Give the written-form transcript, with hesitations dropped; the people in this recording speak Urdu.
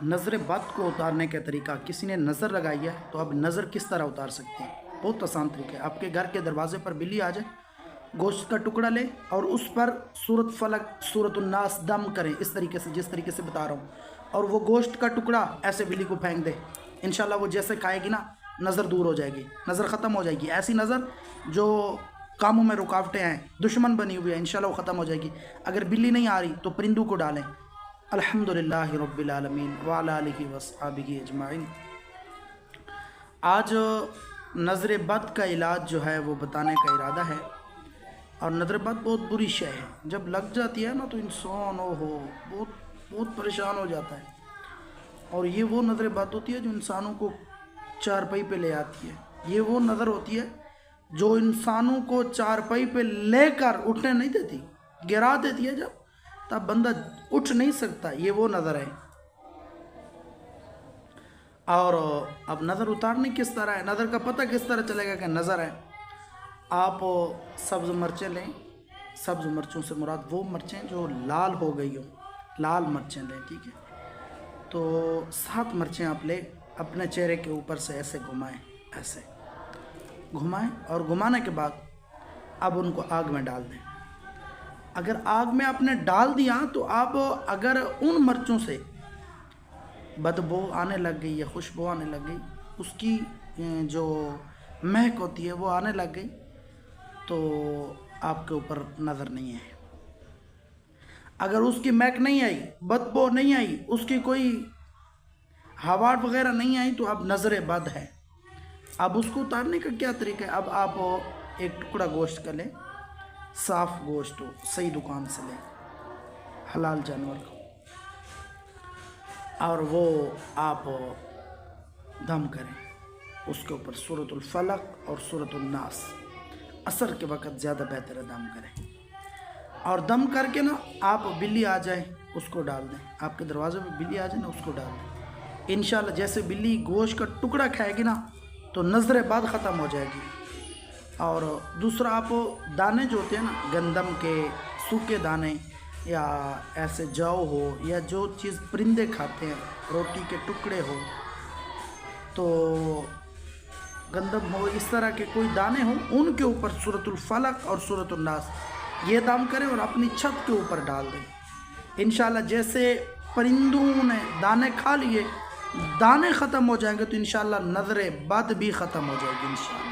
نظر بد کو اتارنے کا طریقہ، کسی نے نظر لگائی ہے تو اب نظر کس طرح اتار سکتے ہیں؟ بہت آسان طریقہ ہے۔ آپ کے گھر کے دروازے پر بلی آ جائے، گوشت کا ٹکڑا لے اور اس پر سورۃ فلق سورۃ الناس دم کریں، اس طریقے سے جس طریقے سے بتا رہا ہوں، اور وہ گوشت کا ٹکڑا ایسے بلی کو پھینک دے، انشاءاللہ وہ جیسے کھائے گی نا نظر دور ہو جائے گی، نظر ختم ہو جائے گی۔ ایسی نظر جو کاموں میں رکاوٹیں ہیں، دشمن بنی ہوئی ہے، انشاءاللہ وہ ختم ہو جائے گی۔ اگر بلی نہیں آ رہی تو پرندوں کو ڈالیں۔ الحمدللہ رب العالمین وعلی آلہ وصحبہ اجمعین۔ آج نظر بد کا علاج جو ہے وہ بتانے کا ارادہ ہے، اور نظر بد بہت بری شے ہے، جب لگ جاتی ہے نا تو انسان بہت پریشان ہو جاتا ہے، اور یہ وہ نظر بد ہوتی ہے جو انسانوں کو چارپائی پہ لے آتی ہے، یہ وہ نظر ہوتی ہے جو انسانوں کو چارپائی پہ لے کر اٹھنے نہیں دیتی، گرا دیتی ہے، جب تب بندہ اٹھ نہیں سکتا، یہ وہ نظر ہے۔ اور اب نظر اتارنے کس طرح ہے، نظر کا پتہ کس طرح چلے گا کہ نظر ہے؟ آپ سبز مرچیں لیں، سبز مرچوں سے مراد وہ مرچیں جو لال ہو گئی ہوں، لال مرچیں لیں، ٹھیک ہے؟ تو 7 مرچیں آپ لیں، اپنے چہرے کے اوپر سے ایسے گھمائیں، ایسے گھمائیں، اور گھمانے کے بعد اب ان کو آگ میں ڈال دیں۔ اگر آگ میں آپ نے ڈال دیا تو آپ اگر ان مرچوں سے بدبو آنے لگ گئی یا خوشبو آنے لگ گئی، اس کی جو مہک ہوتی ہے وہ آنے لگ گئی، تو آپ کے اوپر نظر نہیں ہے۔ اگر اس کی مہک نہیں آئی، بدبو نہیں آئی، اس کی کوئی ہوا وغیرہ نہیں آئی، تو اب نظر بد ہے۔ اب اس کو اتارنے کا کیا طریقہ ہے؟ اب آپ ایک ٹکڑا گوشت کا لیں، صاف گوشت ہو، صحیح دکان سے لیں، حلال جانور کو، اور وہ آپ دم کریں، اس کے اوپر سورۃ الفلق اور سورۃ الناس، عصر کے وقت زیادہ بہتر ہے دم کریں، اور دم کر کے نا آپ بلی آ جائے اس کو ڈال دیں، آپ کے دروازے میں بلی آ جائے نا اس کو ڈال دیں، انشاءاللہ جیسے بلی گوشت کا ٹکڑا کھائے گی نا تو نظر بد ختم ہو جائے گی۔ اور دوسرا، آپ دانے جو ہوتے ہیں نا گندم کے، سوکھے دانے، یا ایسے جو ہو، یا جو چیز پرندے کھاتے ہیں، روٹی کے ٹکڑے ہو، تو گندم ہو، اس طرح کے کوئی دانے ہوں، ان کے اوپر سورۃ الفلق اور سورۃ الناس یہ دم کریں اور اپنی چھت کے اوپر ڈال دیں۔ انشاءاللہ جیسے پرندوں نے دانے کھا لیے، دانے ختم ہو جائیں گے تو انشاءاللہ نظر بد بھی ختم ہو جائے گی انشاءاللہ۔